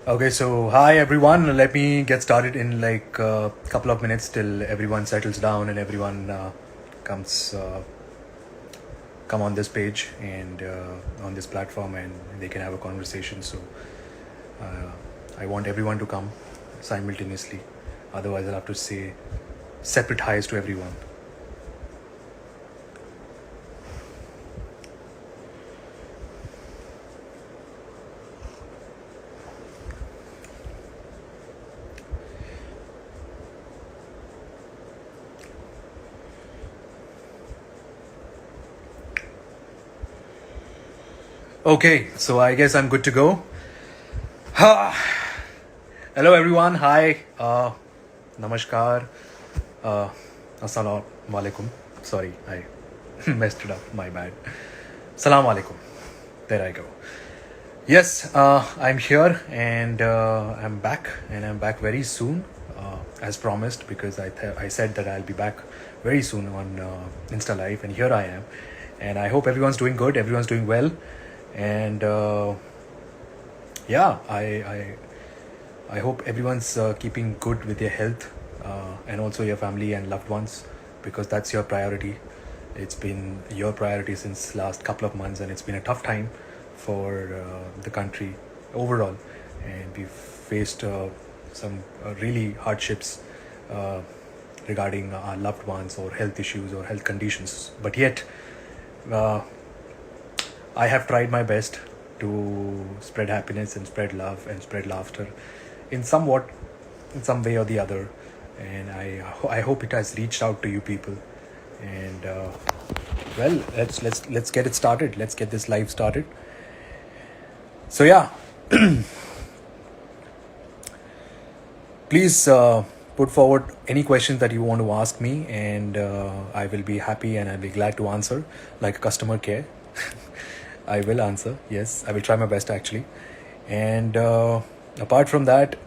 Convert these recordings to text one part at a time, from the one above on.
Okay, so hi everyone. Let me get started in like a couple of minutes till everyone settles down and everyone comes come on this page and on this platform and they can have a conversation. So uh, I want everyone to come simultaneously. Otherwise, I'll have to say separate highs to everyone. Okay, so I guess I'm good to go. Hello everyone. Hi. Namaskar. Uh, Assalamu alaikum. Sorry, I messed it up. My bad. Salam alaikum. There I go. Yes, I'm here and I'm back, and I'm back very soon, as promised, because I said that I'll be back very soon on Insta Live, and here I am. And I hope everyone's doing good, everyone's doing well, and yeah, I hope everyone's keeping good with their health and also your family and loved ones, because that's your priority. It's been your priority since last couple of months, and it's been a tough time for the country overall, and we've faced some really hardships uh, regarding our loved ones or health issues or health conditions. But yet, uh, I have tried my best to spread happiness and spread love and spread laughter in somewhat, in some way or the other. And I hope it has reached out to you people. And well, let's get it started. Let's get this live started. So yeah, please put forward any questions that you want to ask me, and I will be happy and I'll be glad to answer like customer care. I will answer. Yes, I will try my best actually. And apart from that,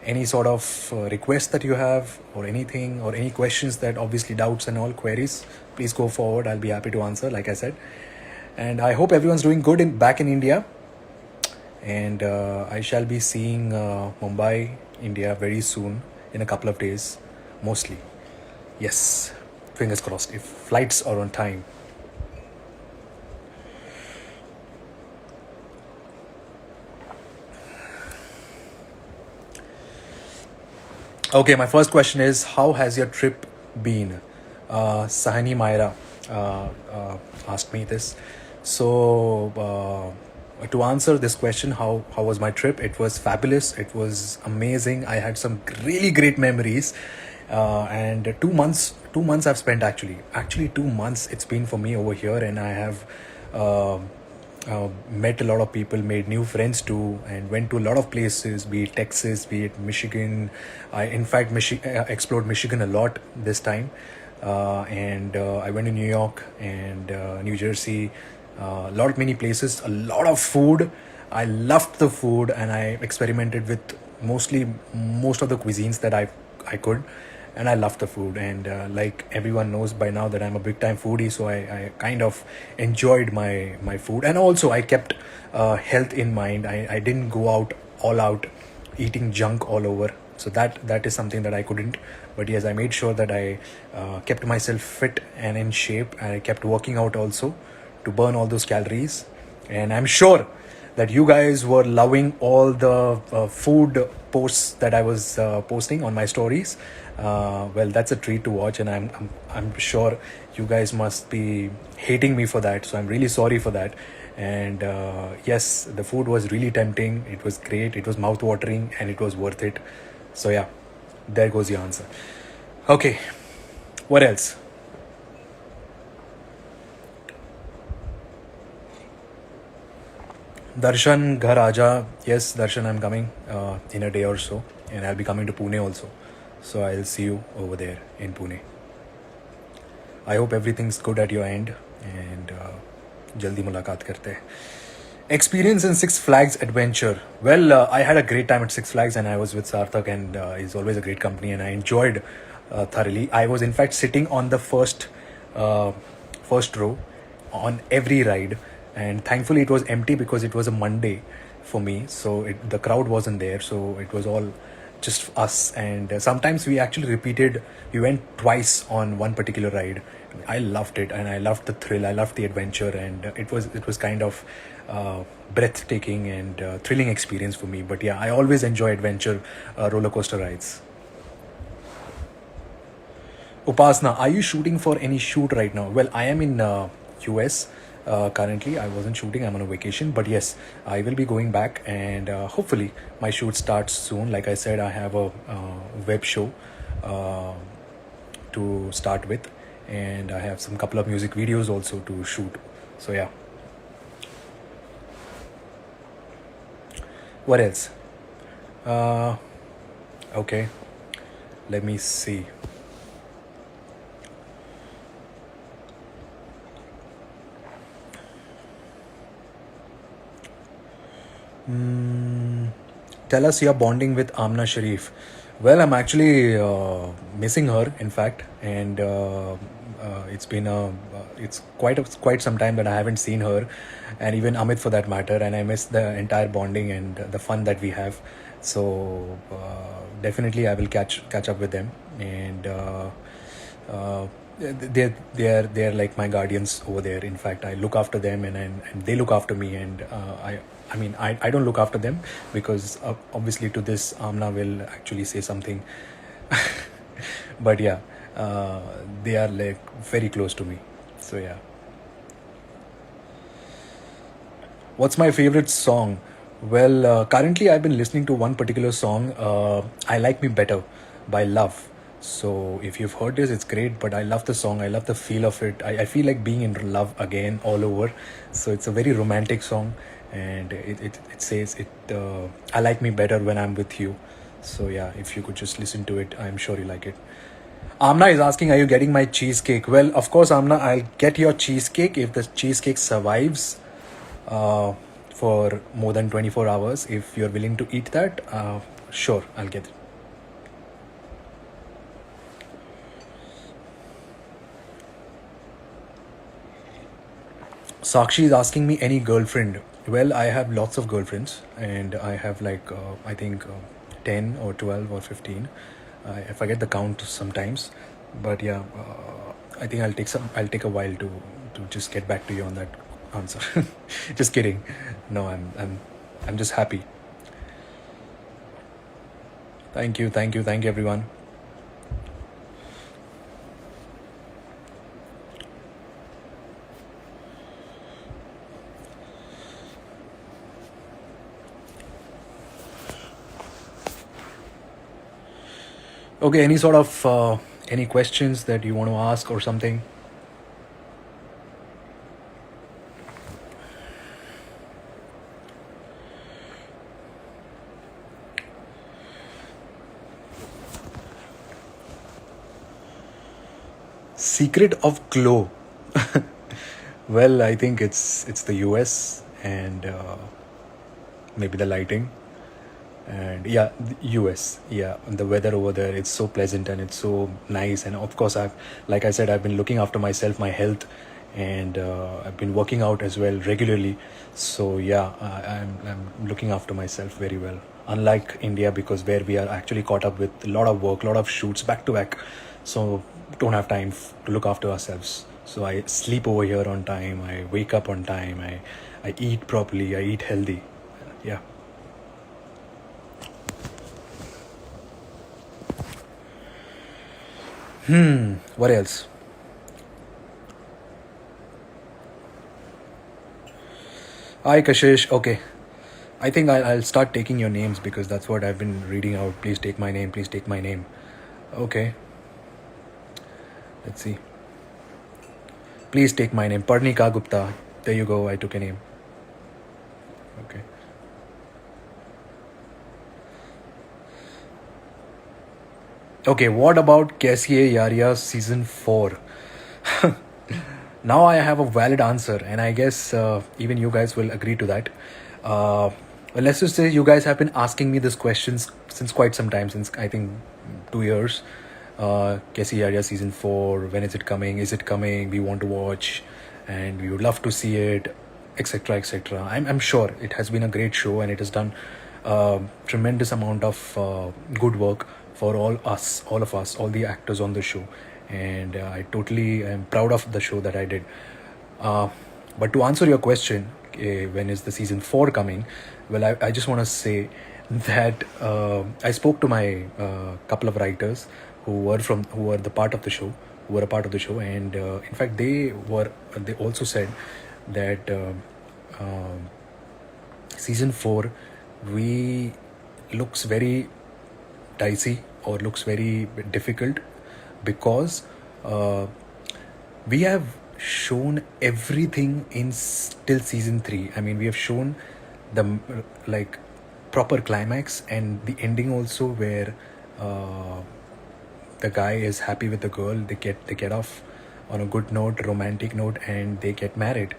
any sort of request that you have or anything or any questions that obviously doubts and all queries, please go forward. I'll be happy to answer, like I said. And I hope everyone's doing good back in India. And I shall be seeing Mumbai, India very soon in a couple of days, mostly. Yes, fingers crossed if flights are on time. Okay, my first question is, how has your trip been? Sahani Myra asked me this. So, to answer this question, how was my trip? It was fabulous. It was amazing. I had some really great memories. And 2 months I've spent actually 2 months it's been for me over here, and I have met a lot of people, made new friends too, and went to a lot of places, be it Texas, be it Michigan. I, in fact, explored Michigan a lot this time. And I went to New York and New Jersey, a lot of many places, a lot of food. I loved the food, and I experimented with most of the cuisines that I could, and I love the food. And like everyone knows by now that I'm a big time foodie, so I kind of enjoyed my food, and also I kept health in mind. I didn't go out all out eating junk all over, so that is something that I couldn't. But yes, I made sure that I kept myself fit and in shape, and I kept working out also to burn all those calories. And I'm sure that you guys were loving all the food posts that I was posting on my stories. Well, that's a treat to watch, and I'm sure you guys must be hating me for that. So I'm really sorry for that. And yes, the food was really tempting. It was great. It was mouth watering, and it was worth it. So yeah, there goes the answer. Okay, what else? Darshan Ghar Aja. Yes, Darshan, I'm coming in a day or so, and I'll be coming to Pune also. So I'll see you over there in Pune. I hope everything's good at your end, and jaldi mulaqat karte hain. Experience in Six Flags adventure. Well, I had a great time at Six Flags, and I was with Sarthak, and he's always a great company, and I enjoyed thoroughly. I was in fact sitting on the first row on every ride, and thankfully it was empty because it was a Monday, for me. So the crowd wasn't there, so it was all just us. And sometimes we actually repeated. We went twice on one particular ride. I loved it, and I loved the thrill. I loved the adventure, and it was kind of breathtaking and thrilling experience for me. But yeah, I always enjoy adventure roller coaster rides. Upasna, are you shooting for any shoot right now? Well, I am in US currently. I wasn't shooting. I'm on a vacation, but yes, I will be going back, and hopefully my shoot starts soon. Like I said, I have a web show uh, to start with, and I have some couple of music videos also to shoot. So yeah. What else? Uh, okay, let me see. Tell us you're bonding with Amna Sharif. Well, I'm actually missing her, in fact, and it's quite some time that I haven't seen her, and even Amit for that matter. And I miss the entire bonding and the fun that we have. So definitely, I will catch up with them, and they're like my guardians over there. In fact, I look after them, and they look after me, and I don't look after them because obviously to this Amna will actually say something, but yeah, they are like very close to me. So yeah. What's my favorite song? Well, currently I've been listening to one particular song, I Like Me Better by Love. So if you've heard this, it's great, but I love the song. I love the feel of it. I feel like being in love again all over. So it's a very romantic song, and it says, I like me better when I'm with you. So yeah, if you could just listen to it, I'm sure you like it. Amna is asking, are you getting my cheesecake? Well, of course, Amna, I'll get your cheesecake if the cheesecake survives uh, for more than 24 hours. If you're willing to eat that, sure, I'll get it. Sakshi is asking me any girlfriend. Well, I have lots of girlfriends, and I have like I think 10 or 12 or 15. I forget the count sometimes, but yeah, I think I'll take a while to just get back to you on that answer. Just kidding. No, I'm just happy. Thank you, everyone. Okay, any sort of any questions that you want to ask or something? Secret of glow. Well, I think it's the US and maybe the lighting. And yeah, the US, yeah, and the weather over there, it's so pleasant and it's so nice. And of course, like I said, I've been looking after myself, my health, and I've been working out as well regularly. So yeah, I'm looking after myself very well, unlike India, because where we are actually caught up with a lot of work, a lot of shoots back to back, so don't have time to look after ourselves. So I sleep over here on time, I wake up on time, I eat properly, I eat healthy. Yeah. What else? Hi, Kashish. Okay. I think I'll start taking your names because that's what I've been reading out. Please take my name. Please take my name. Okay. Let's see. Please take my name. Parnika Gupta. There you go. I took a name. Okay. Okay. What about Cassie Yaria season 4? Now I have a valid answer, and I guess even you guys will agree to that. Uh, well, let's just say you guys have been asking me these questions since quite some time, since I think 2 years. Casey Area season 4, when is it coming? Is it coming? We want to watch, and we would love to see it. etc., etc. I'm sure it has been a great show, and it has done tremendous amount of good work for all of us, all the actors on the show, and I totally am proud of the show that I did. Uh, but to answer your question, when is the season 4 coming? Well, I just want to say that I spoke to my couple of writers who were the part of the show, who were a part of the show, and in fact they also said that season 4 we looks very dicey or looks very difficult because uh, we have shown everything in till season 3. I mean, we have shown the like proper climax and the ending also, where uh, the guy is happy with the girl, they get off on a good note, romantic note, and they get married.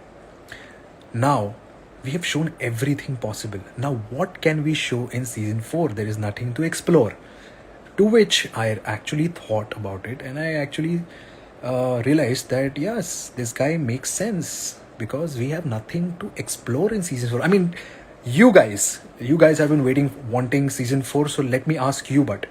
Now, we have shown everything possible. Now, what can we show in season 4? There is nothing to explore. To which I actually thought about it, and I actually realized that yes, this guy makes sense because we have nothing to explore in season 4. I mean, you guys have been waiting, wanting season 4, so let me ask you, but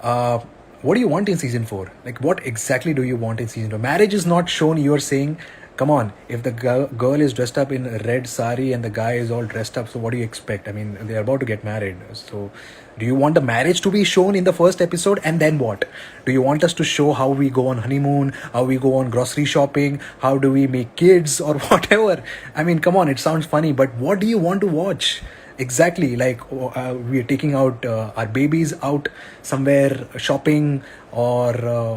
uh, what do you want in season 4? Like, what exactly do you want in season 4? Marriage is not shown. You're saying, come on, if the girl is dressed up in a red sari and the guy is all dressed up, so what do you expect? I mean, they're about to get married. So, do you want the marriage to be shown in the first episode, and then what? Do you want us to show how we go on honeymoon, how we go on grocery shopping, how do we make kids, or whatever? I mean, come on, it sounds funny, but what do you want to watch? Exactly, like we are taking out our babies out somewhere shopping, or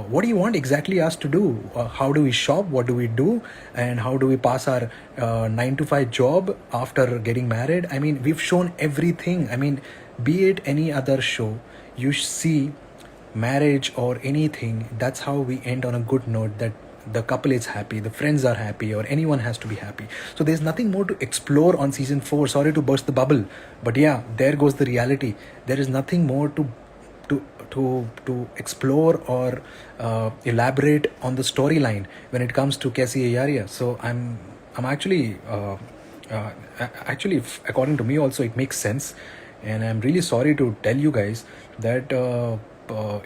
what do you want exactly us to do? How do we shop? What do we do? And how do we pass our 9 to 5 job after getting married? I mean, we've shown everything. I mean, be it any other show, you see marriage or anything, that's how we end on a good note, that the couple is happy, the friends are happy, or anyone has to be happy. So there's nothing more to explore on season 4. Sorry to burst the bubble, but yeah, there goes the reality. There is nothing more to to explore or elaborate on the storyline when it comes to Cassie Ayaria. So I'm actually actually, according to me also, it makes sense, and I'm really sorry to tell you guys that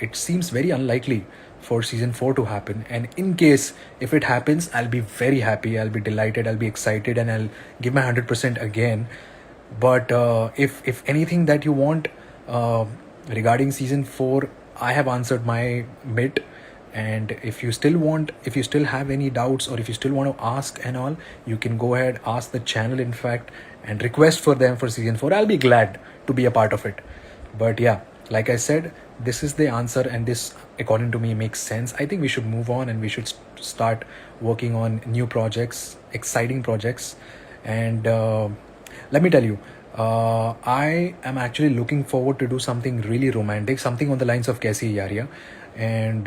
it seems very unlikely for season 4 to happen. And in case if it happens, I'll be very happy, I'll be delighted, I'll be excited, and I'll give my 100% again. But if anything that you want regarding season 4, I have answered my bit. And if you still have any doubts, or if you still want to ask and all, you can go ahead, ask the channel, in fact, and request for them for season 4. I'll be glad to be a part of it. But yeah, like I said, this is the answer, and this, according to me, makes sense. I think we should move on, and we should start working on new projects, exciting projects. And let me tell you, I am actually looking forward to do something really romantic, something on the lines of Cassie Yaria. And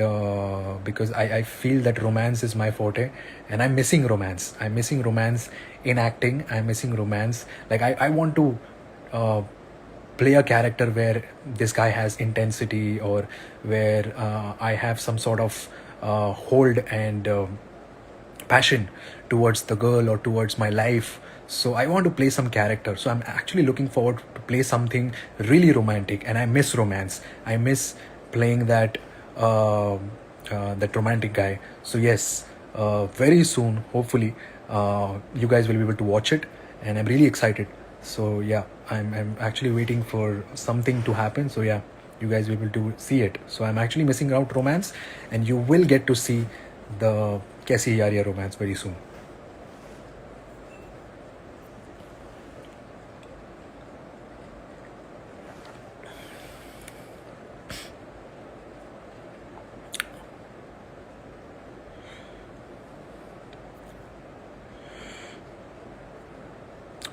because I feel that romance is my forte, and I'm missing romance. I'm missing romance in acting. I'm missing romance. Like, I want to uh, play a character where this guy has intensity, or where I have some sort of hold and passion towards the girl or towards my life. So I want to play some character. So I'm actually looking forward to play something really romantic, and I miss romance. I miss playing that romantic guy. So yes, very soon, hopefully, you guys will be able to watch it, and I'm really excited. So yeah, I'm actually waiting for something to happen. So yeah, you guys will be able to see it. So I'm actually missing out romance, and you will get to see the Cassie Yaria romance very soon.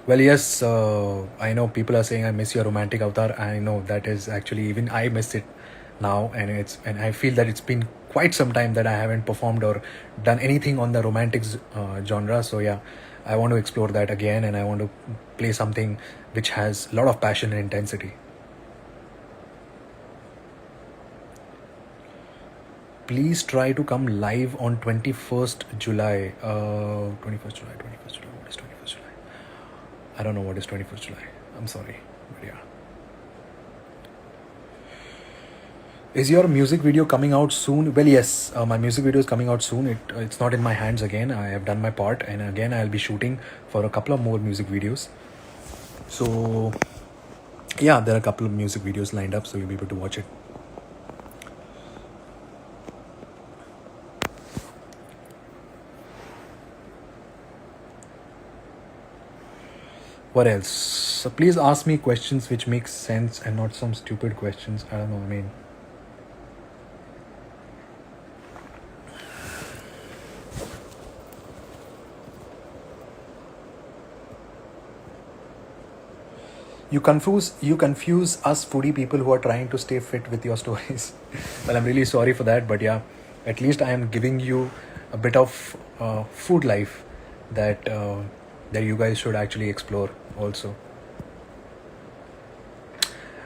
Well, yes, I know people are saying I miss your romantic avatar. I know that is actually, even I miss it now, and I feel that it's been quite some time that I haven't performed or done anything on the romantic genre. So yeah, I want to explore that again, and I want to play something which has a lot of passion and intensity. Please try to come live on 21st July. 21st July. 21st July. What is 21st July? I don't know what is 21st July. I'm sorry, but yeah. Is your music video coming out soon? Well, yes, my music video is coming out soon. It's not in my hands again. I have done my part, and again I'll be shooting for a couple of more music videos. So yeah, there are a couple of music videos lined up, so you'll be able to watch it. What else? So please ask me questions which make sense and not some stupid questions. I don't know. I mean, you confuse us foodie people who are trying to stay fit with your stories. Well, I'm really sorry for that, but yeah, at least I am giving you a bit of food life that you guys should actually explore also.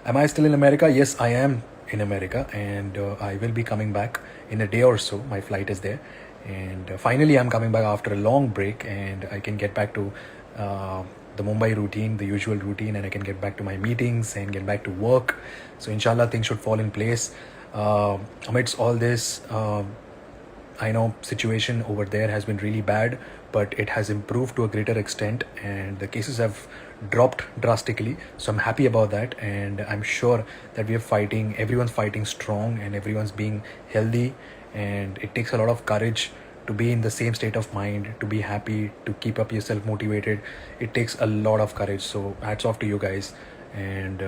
Am I still in America? Yes, I am in America, and I will be coming back in a day or so. My flight is there, and finally, I'm coming back after a long break, and I can get back to uh, the Mumbai routine, the usual routine, and I can get back to my meetings and get back to work. So, inshallah, things should fall in place. Amidst all this, I know situation over there has been really bad, but it has improved to a greater extent, and the cases have dropped drastically. So I'm happy about that, and I'm sure that we are fighting. Everyone's fighting strong, and everyone's being healthy. And it takes a lot of courage to be in the same state of mind, to be happy, to keep up yourself motivated. It takes a lot of courage. So hats off to you guys, and.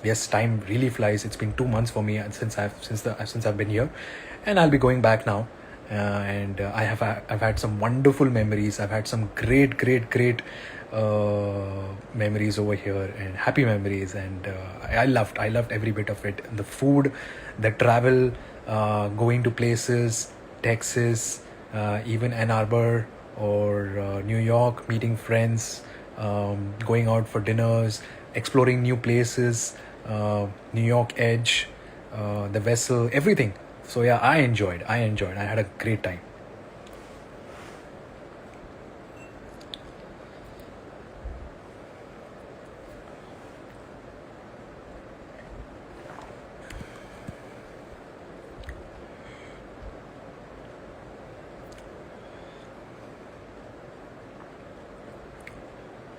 Yes, time really flies. It's been 2 months for me since I've been here, and I'll be going back now. And I've had some wonderful memories. I've had some great memories over here, and happy memories. And I loved every bit of it. The food, the travel, going to places, Texas, even Ann Arbor or New York, meeting friends, going out for dinners, exploring new places, New York Edge, the vessel, everything. So yeah, I enjoyed. I had a great time.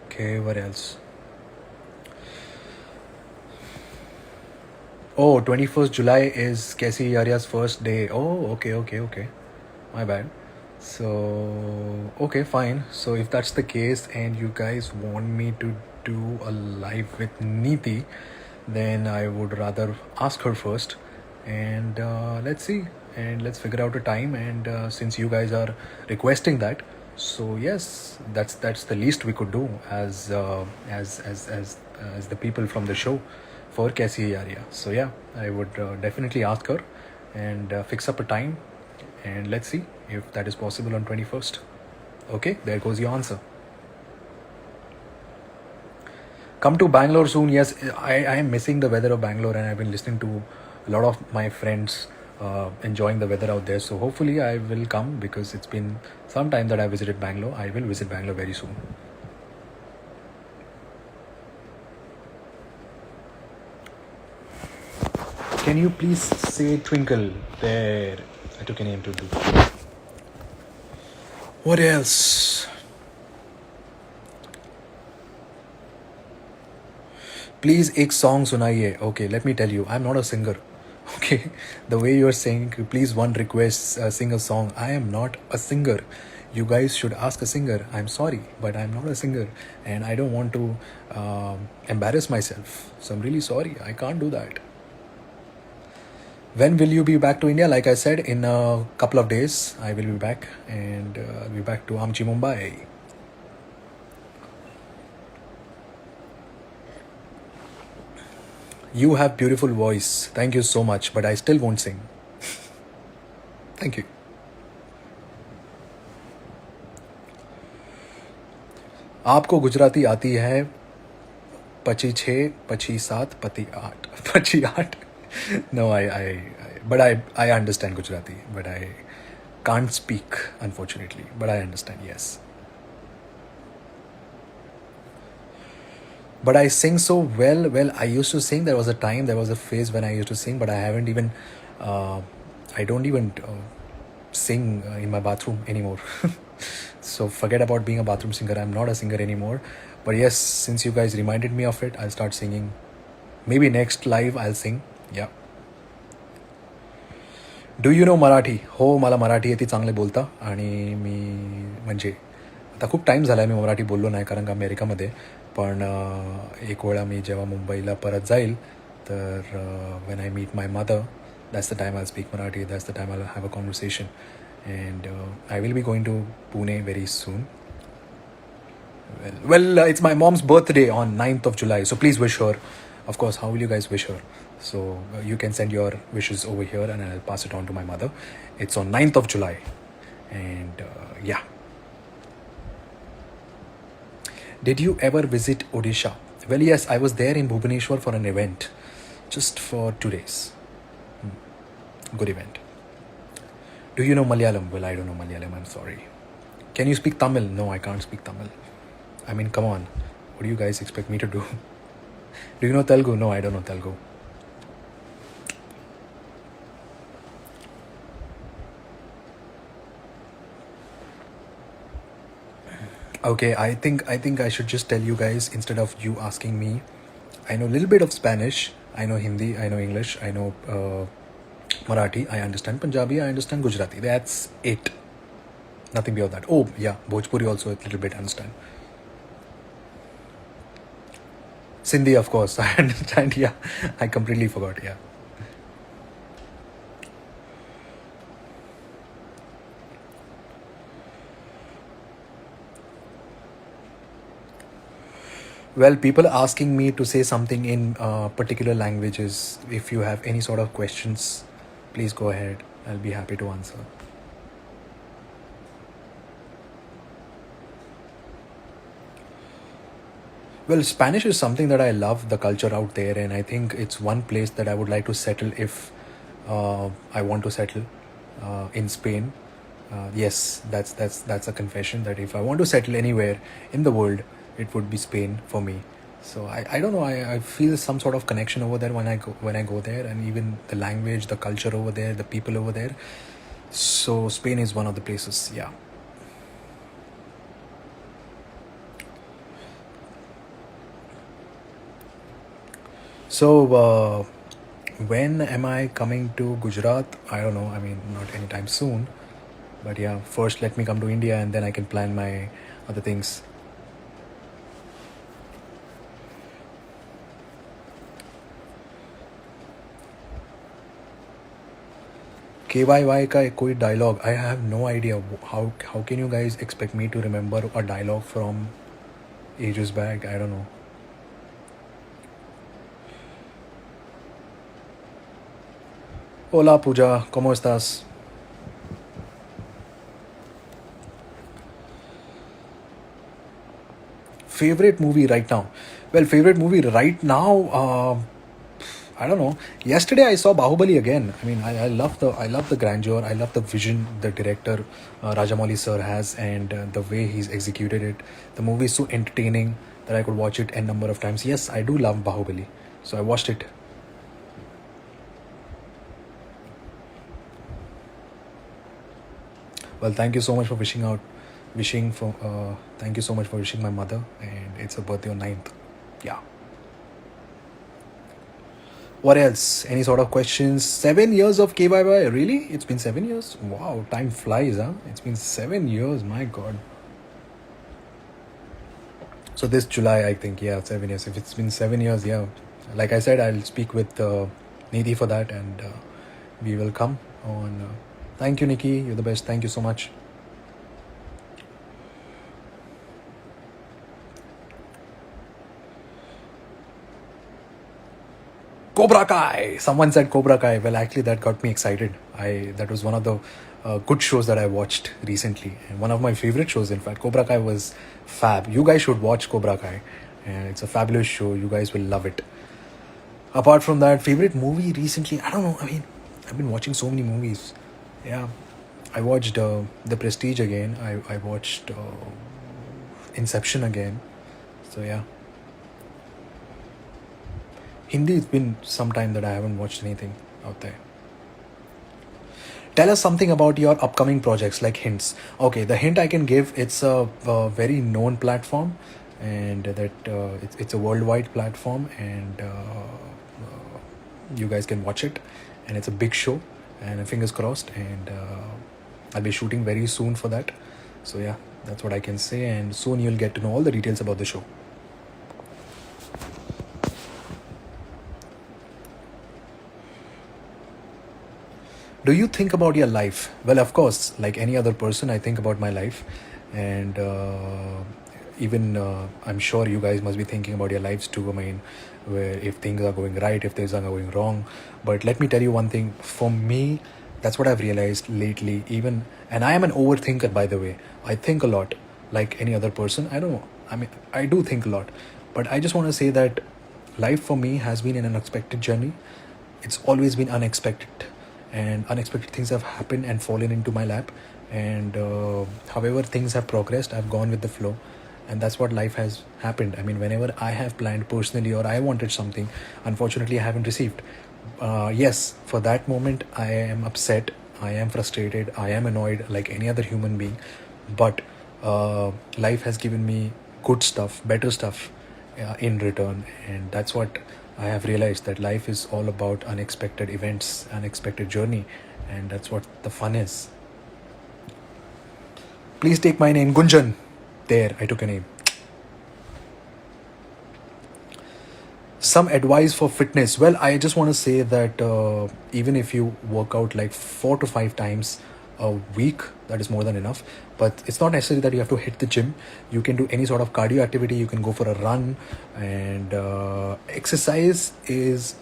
Okay, what else? Oh, 21st July is Casey Aria's first day. Oh, okay. My bad. So, okay, fine. So, if that's the case and you guys want me to do a live with Neeti, then I would rather ask her first. And let's see. And let's figure out a time. And since you guys are requesting that, so yes, that's the least we could do as the people from the show for Cassie area. So yeah, I would definitely ask her and fix up a time, and let's see if that is possible on 21st. Okay, there goes your answer. Come to Bangalore soon. Yes, I am missing the weather of Bangalore, and I've been listening to a lot of my friends enjoying the weather out there. So hopefully I will come, because it's been some time that I visited Bangalore. I will visit Bangalore very soon. Can you please say Twinkle? There, I took a name to do. What else? Please एक song सुनाइए. Okay, let me tell you, I'm not a singer. Okay, the way you're saying, please one request, sing a song. I am not a singer. You guys should ask a singer. I'm sorry, but I'm not a singer, and I don't want to embarrass myself. So I'm really sorry. I can't do that. When will you be back to India? Like I said, in a couple of days, I will be back, and I'll be back to Amchi, Mumbai. You have beautiful voice. Thank you so much, but I still won't sing. Thank you. आपको गुजराती आती है? पची 6, पची 7, पति 8, पची 8. No, but I understand Gujarati, but I can't speak, unfortunately. But I understand, yes. but I sing so well. Well, I used to sing. There was a time, there was a phase when I used to sing, but I haven't even. Uh, I don't even sing in my bathroom anymore. So forget about being a bathroom singer. I'm not a singer anymore. But yes, since you guys reminded me of it, I'll start singing. Maybe next live I'll sing. Yeah. Do you know Marathi हो मला मराठी येते चांगले बोलता आणि मी म्हणजे आता खूप time झाला आहे मी मराठी बोललो नाही कारण का अमेरिकामध्ये पण एक वेळा मी जेव्हा मुंबईला परत जाईल तर when I meet my mother that's the time I speak Marathi that's the time I have a conversation and I will be going to Pune very soon well, it's my mom's birthday on 9th of July, so please wish her. Of course, how will you guys wish her? So you can send your wishes over here and I'll pass it on to my mother. It's on 9th of July. And yeah. Did you ever visit Odisha? Well, yes, I was there in Bhubaneswar for an event, just for 2 days. Good event. Do you know Malayalam? Well, I don't know Malayalam, I'm sorry. Can you speak Tamil? No, I can't speak Tamil. I mean, come on. What do you guys expect me to do? Do you know Telugu? No, I don't know Telugu. Okay, I think I should just tell you guys instead of you asking me. I know a little bit of Spanish. I know Hindi. I know English. I know Marathi. I understand Punjabi. I understand Gujarati. That's it. Nothing beyond that. Oh yeah, Bhojpuri also a little bit understand. Sindhi, of course, I understand. Yeah, I completely forgot. Yeah. Well, people are asking me to say something in particular languages. If you have any sort of questions, please go ahead. I'll be happy to answer. Well, Spanish is something that I love, the culture out there, and I think it's one place that I would like to settle if I want to settle in Spain. Yes, that's a confession that if I want to settle anywhere in the world, it would be Spain for me. So I don't know. I feel some sort of connection over there when I go there, and even the language, the culture over there, the people over there. So Spain is one of the places. Yeah. So, when am I coming to Gujarat? I don't know. I mean, not anytime soon. But yeah, first let me come to India and then I can plan my other things. KYY का कोई dialogue. I have no idea. How can you guys expect me to remember a dialogue from ages back? I don't know. Hola Pooja, ¿cómo estás? Favorite movie right now? Well, favorite movie right now, I don't know. Yesterday I saw Bahubali again. I mean, I love the grandeur. I love the vision the director Rajamouli sir has, and the way he's executed it. The movie is so entertaining that I could watch it n number of times. Yes, I do love Bahubali, so I watched it. Well, thank you so much for thank you so much for wishing my mother, and it's her birthday on 9th. Yeah. What else? Any sort of questions? 7 years of KYY? Really? It's been 7 years? Wow, time flies, huh? It's been 7 years, my god. So this July, I think, yeah, 7 years. If it's been 7 years, yeah. Like I said, I'll speak with Nidhi for that, and we will come on. Thank you, Nikki. You're the best. Thank you so much. Cobra Kai. Someone said Cobra Kai. Well, actually, that got me excited. That was one of the good shows that I watched recently, and one of my favorite shows. In fact, Cobra Kai was fab. You guys should watch Cobra Kai. It's a fabulous show. You guys will love it. Apart from that, favorite movie recently? I don't know. I mean, I've been watching so many movies. Yeah, I watched The Prestige again. I watched Inception again. So yeah. Hindi, it's been some time that I haven't watched anything out there. Tell us something about your upcoming projects, like hints. Okay, the hint I can give, it's a very known platform, and that it's a worldwide platform, and you guys can watch it, and it's a big show, and fingers crossed, and I'll be shooting very soon for that. So yeah, that's what I can say, and soon you'll get to know all the details about the show. Do you think about your life? Well, of course, like any other person, I think about my life, and even I'm sure you guys must be thinking about your lives too. I mean, where if things are going right, if things are going wrong. But let me tell you one thing. For me, that's what I've realized lately. Even, and I am an overthinker, by the way. I think a lot, like any other person. I don't know. I mean, I do think a lot, but I just want to say that life for me has been an unexpected journey. It's always been unexpected, and unexpected things have happened and fallen into my lap, and however things have progressed, I've gone with the flow, and that's what life has happened. I mean, whenever I have planned personally or I wanted something, unfortunately I haven't received. Yes, for that moment I am upset, I am frustrated, I am annoyed like any other human being, but life has given me good stuff, better stuff in return, and that's what I have realized, that life is all about unexpected events, unexpected journey, and that's what the fun is. Please take my name, Gunjan. There, I took a name. Some advice for fitness. Well, I just want to say that even if you work out like 4 to 5 times a week, that is more than enough. But it's not necessary that you have to hit the gym. You can do any sort of cardio activity. You can go for a run, and exercise is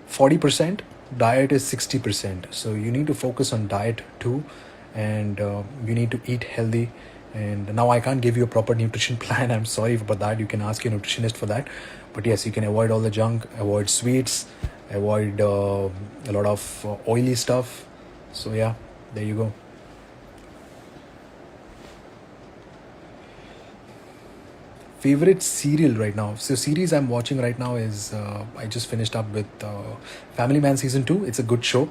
40%, diet is 60%. So you need to focus on diet too, and you need to eat healthy. And now I can't give you a proper nutrition plan. I'm sorry about that. You can ask your nutritionist for that. But yes, you can avoid all the junk, avoid sweets, avoid a lot of oily stuff. So yeah, there you go. Favorite serial right now. So series I'm watching right now is I just finished up with Family Man season 2. It's a good show,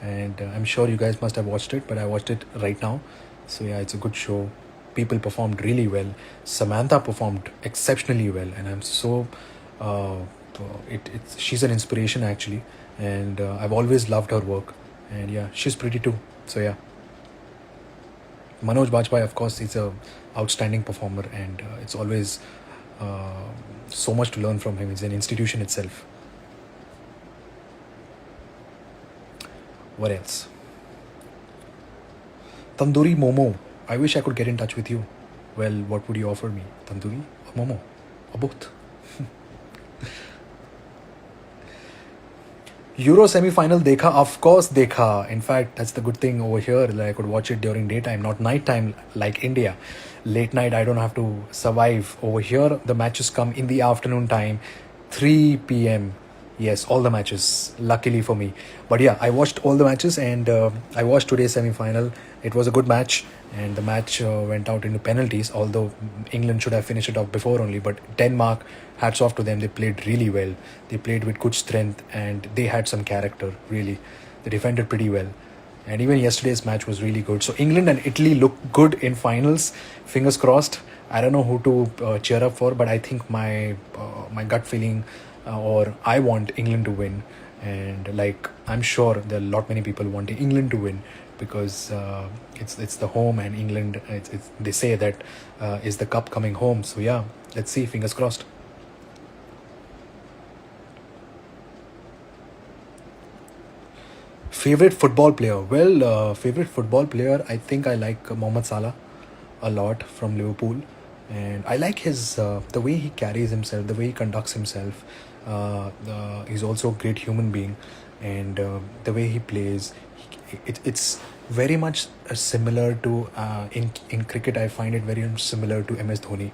and I'm sure you guys must have watched it, but I watched it right now. So yeah, it's a good show. People performed really well. Samantha performed exceptionally well, and I'm so uh, it's she's an inspiration actually, and I've always loved her work, and yeah, she's pretty too. So yeah, Manoj Bajpayee, of course, is a outstanding performer, and it's always uh, so much to learn from him. It's an institution itself. What else? Tandoori Momo. I wish I could get in touch with you. Well, what would you offer me? Tandoori or Momo? Or both? Euro semi-final dekha, of course dekha. In fact, that's the good thing over here. Like I could watch it during daytime, not nighttime like India. Late night, I don't have to survive. Over here, the matches come in the afternoon time, 3 p.m. Yes, all the matches. Luckily for me, but yeah, I watched all the matches, and I watched today's semi-final. It was a good match, and the match went out into penalties. Although England should have finished it off before only, but Denmark, hats off to them. They played really well. They played with good strength, and they had some character. Really, they defended pretty well. And even yesterday's match was really good. So England and Italy look good in finals. Fingers crossed. I don't know who to cheer up for, but I think my gut feeling, or I want England to win. And like I'm sure there are a lot many people wanting England to win, because it's the home, and England. They say that is the cup coming home. So yeah, let's see. Fingers crossed. Favorite football player? Well, favorite football player, I think I like Mohamed Salah a lot from Liverpool, and I like his the way he carries himself, the way he conducts himself. He's also a great human being, and the way he plays, it's very much similar to in cricket. I find it very similar to MS Dhoni.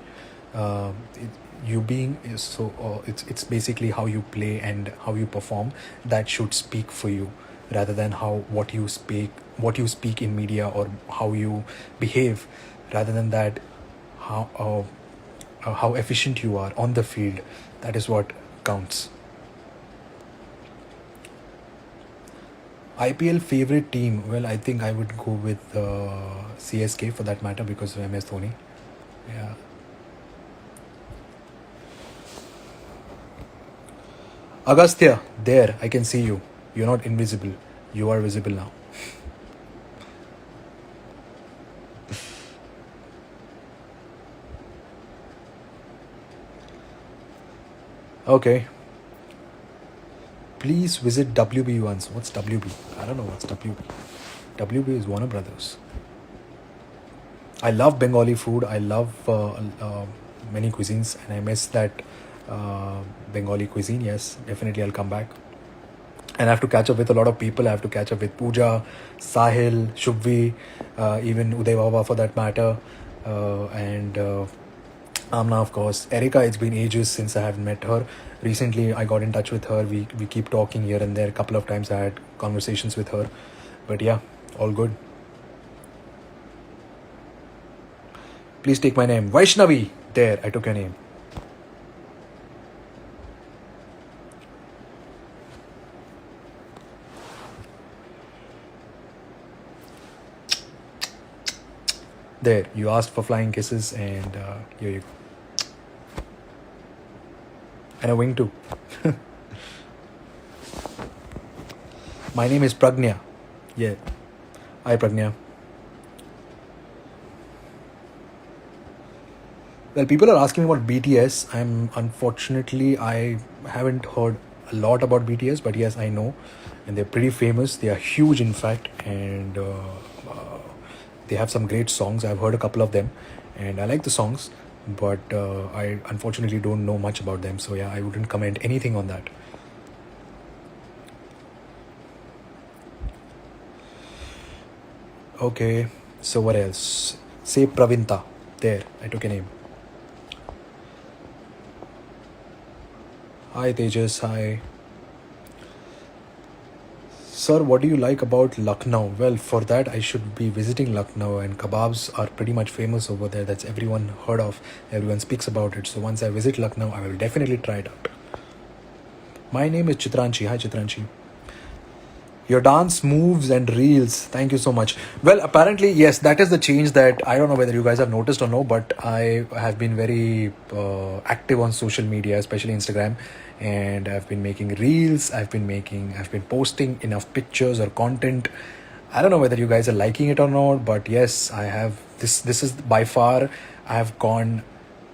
It, you being so it's basically how you play and how you perform that should speak for you, rather than how what you speak in media, or how you behave. Rather than that, how efficient you are on the field, that is what counts. IPL favorite team? Well, I think I would go with CSK for that matter because of MS Dhoni. Yeah. Agastya, there, I can see you. You're not invisible. You are visible now. Okay. Please visit WB once. What's WB? I don't know what's WB. WB is Warner Brothers. I love Bengali food. I love many cuisines, and I miss that uh, Bengali cuisine. Yes, definitely, I'll come back. And I have to catch up with a lot of people. I have to catch up with Pooja, Sahil, Shubvi, even Uday Baba for that matter, and Amna, of course. Erika, it's been ages since I have met her. Recently, I got in touch with her. We keep talking here and there. A couple of times I had conversations with her. But yeah, all good. Please take my name. Vaishnavi. There, I took your name. There, you asked for flying kisses, and here you go. And a wing too. My name is Pragnya. Yeah. Hi, Pragnya. Well, people are asking me about BTS. I haven't heard a lot about BTS, but yes, I know, and they're pretty famous. They are huge, in fact, and they have some great songs. I've heard a couple of them, and I like the songs, but I unfortunately don't know much about them. So yeah, I wouldn't comment anything on that. Okay, so what else? Say Pravinta. There, I took a name. Hi Tejas, hi. Sir, what do you like about Lucknow? Well, for that, I should be visiting Lucknow, and kebabs are pretty much famous over there. That's everyone heard of, everyone speaks about it. So once I visit Lucknow, I will definitely try it out. My name is Chitranchi. Hi, Chitranchi. Your dance moves and reels. Thank you so much. Well, apparently, yes, that is the change that I don't know whether you guys have noticed or no, but I have been very active on social media, especially Instagram, and I've been making reels. I've been posting enough pictures or content. I don't know whether you guys are liking it or not, but yes, I have this. This is by far I have gone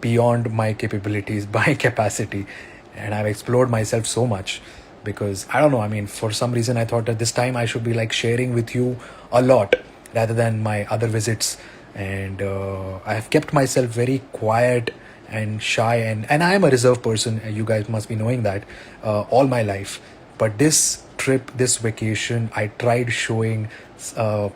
beyond my capabilities, my capacity, and I've explored myself so much because I don't know. I mean, for some reason, I thought that this time I should be like sharing with you a lot rather than my other visits, and I have kept myself very quiet and shy, and I am a reserved person. You guys must be knowing that all my life. But this trip, this vacation, I tried showing uh,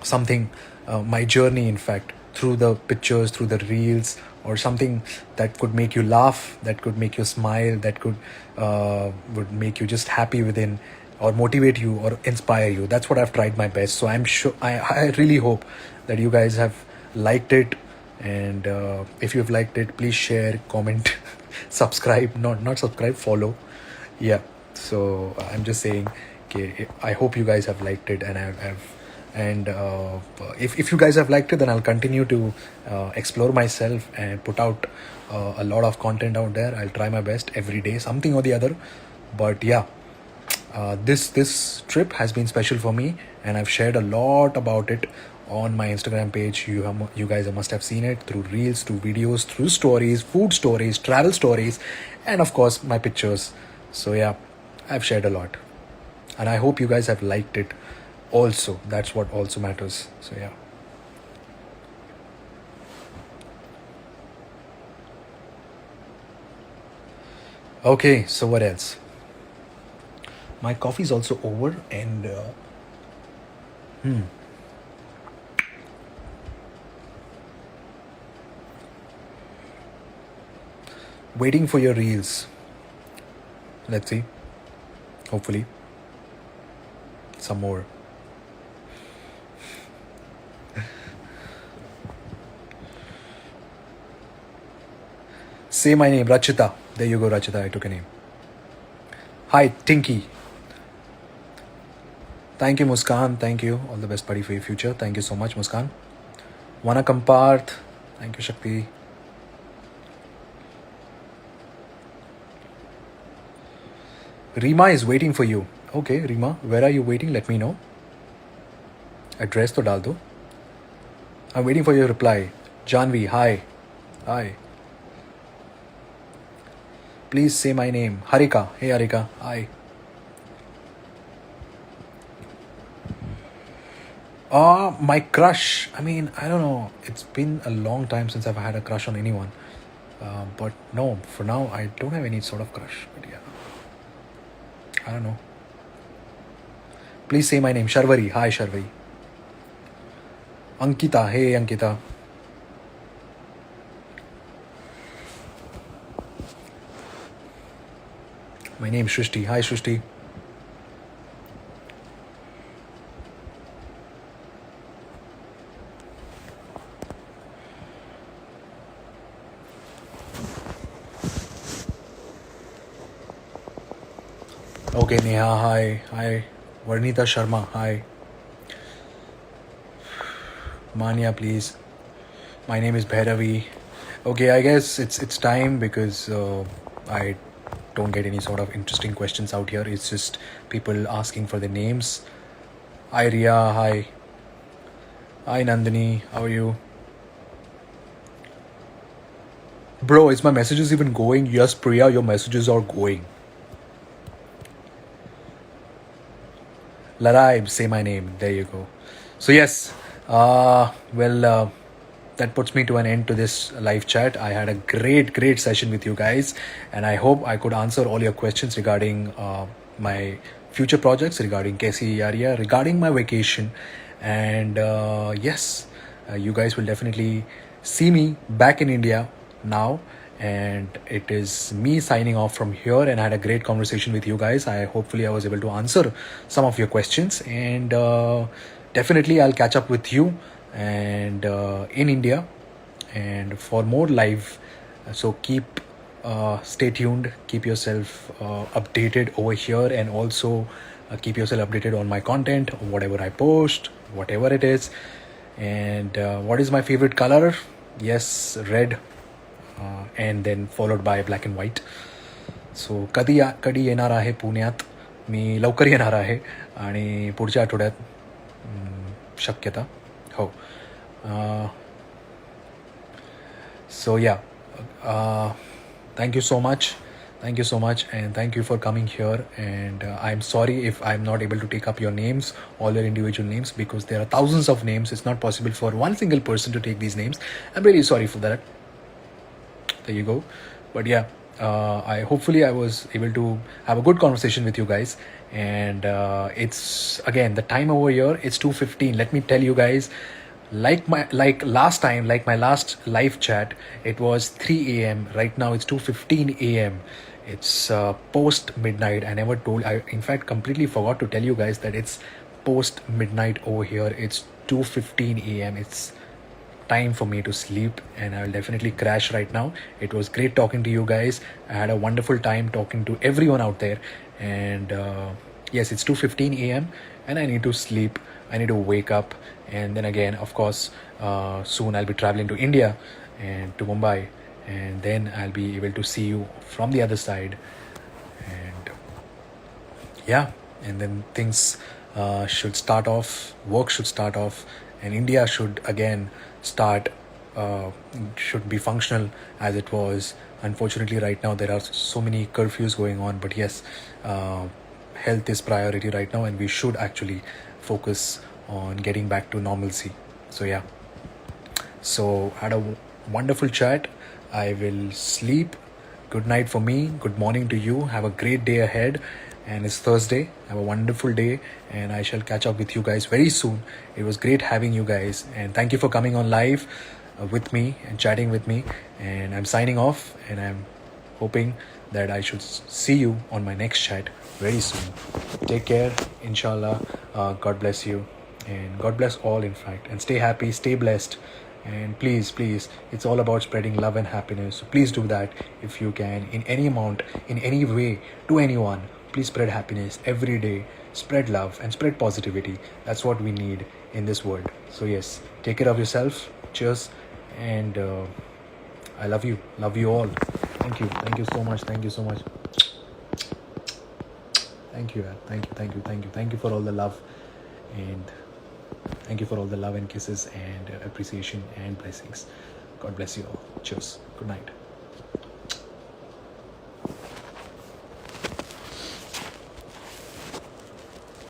something, my journey, in fact, through the pictures, through the reels, or something that could make you laugh, that could make you smile, that could would make you just happy within, or motivate you or inspire you. That's what I've tried my best. So I'm sure, I really hope that you guys have liked it, and if you've liked it, please share, comment, subscribe, not subscribe, follow. Yeah, so I'm just saying, okay, I hope you guys have liked it, and I've and if you guys have liked it, then I'll continue to explore myself and put out a lot of content out there. I'll try my best every day, something or the other. But yeah, this trip has been special for me, and I've shared a lot about it on my Instagram page. You guys must have seen it through reels, through videos, through stories, food stories, travel stories, and of course my pictures. So yeah, I've shared a lot, and I hope you guys have liked it. Also, that's what also matters. So yeah. Okay, so what else? My coffee's also over, and waiting for your reels. Let's see. Hopefully, some more. Say my name, Rachita. There you go, Rachita. I took a name. Hi, Tinky. Thank you, Muskan. Thank you. All the best, buddy, for your future. Thank you so much, Muskan. Vanakkam Parth. Thank you, Shakti. Rima is waiting for you. Okay, Rima, where are you waiting? Let me know. Address to dal do. I'm waiting for your reply. Janvi, hi. Hi. Please say my name. Harika. Hey, Harika. Hi. My crush. I mean, I don't know. It's been a long time since I've had a crush on anyone. But no, for now, I don't have any sort of crush. But yeah, I don't know. Please say my name. Sharvari. Hi, Sharvari. Ankita. Hey, Ankita. My name is Shrishti. Hi, Shrishti. Okay, Neha. Hi. Hi. Varnita Sharma. Hi. Manya, please. My name is Bhairavi. Okay, I guess it's time because I don't get any sort of interesting questions out here. It's just people asking for the names. Hi, Ria. Hi. Hi, Nandini. How are you? Bro, is my messages even going? Yes, Priya, your messages are going. Laraib, say my name. There you go. So yes, that puts me to an end to this live chat. I had a great session with you guys, and I hope I could answer all your questions regarding my future projects, regarding Kaisi Yaria, regarding my vacation, and yes, you guys will definitely see me back in India now. And it is me signing off from here, and I had a great conversation with you guys. Hopefully I was able to answer some of your questions, and definitely I'll catch up with you and in India and for more live. So stay tuned, keep yourself updated over here, and also keep yourself updated on my content, whatever I post, whatever it is. And what is my favorite color? Yes, red, and then followed by black and white. सो कधी येणार आहे पुण्यात. मी लवकर येणार आहे आणि पुढच्या आठवड्यात शक्यता हो. So yeah, thank you so much. Thank you so much, and thank you for coming here. And I'm sorry if I'm not able to take up your names, all your individual names, because there are thousands of names. It's not possible for one single person to take these names. I'm really sorry for that. There you go. But yeah, I was able to have a good conversation with you guys. And it's again the time over here. It's 2:15. Let me tell you guys, like last time, like my last live chat, it was 3 a.m. Right now it's 2:15 a.m. It's post midnight. I never told. I in fact completely forgot to tell you guys that it's post midnight over here. It's 2:15 a.m. It's time for me to sleep, and I will definitely crash right now. It was great talking to you guys. I had a wonderful time talking to everyone out there. And yes, it's 2:15 a.m. and I need to sleep. I need to wake up, and then again, of course, soon I'll be traveling to India and to Mumbai, and then I'll be able to see you from the other side. And yeah, and then things should start off, work should start off, and India should again start, should be functional as it was. Unfortunately, right now there are so many curfews going on, but yes, health is priority right now, and we should actually focus on getting back to normalcy. So yeah, so had a wonderful chat. I will sleep. Good night for me. Good morning to you. Have a great day ahead. And it's Thursday. Have a wonderful day, and I shall catch up with you guys very soon. It was great having you guys, and thank you for coming on live with me and chatting with me. And I'm signing off, and I'm hoping that I should see you on my next chat very soon. Take care, inshallah. God bless you, and God bless all, in fact. And stay happy, stay blessed. And please, it's all about spreading love and happiness. So please do that if you can, in any amount, in any way, to anyone Please spread happiness every day, spread love, and spread positivity. That's what we need in this world. So, yes, take care of yourself. Cheers. And I love you. Love you all. Thank you. Thank you so much. Thank you so much. Thank you. Thank you. Thank you. Thank you. Thank you for all the love. And thank you for all the love and kisses and appreciation and blessings. God bless you all. Cheers. Good night.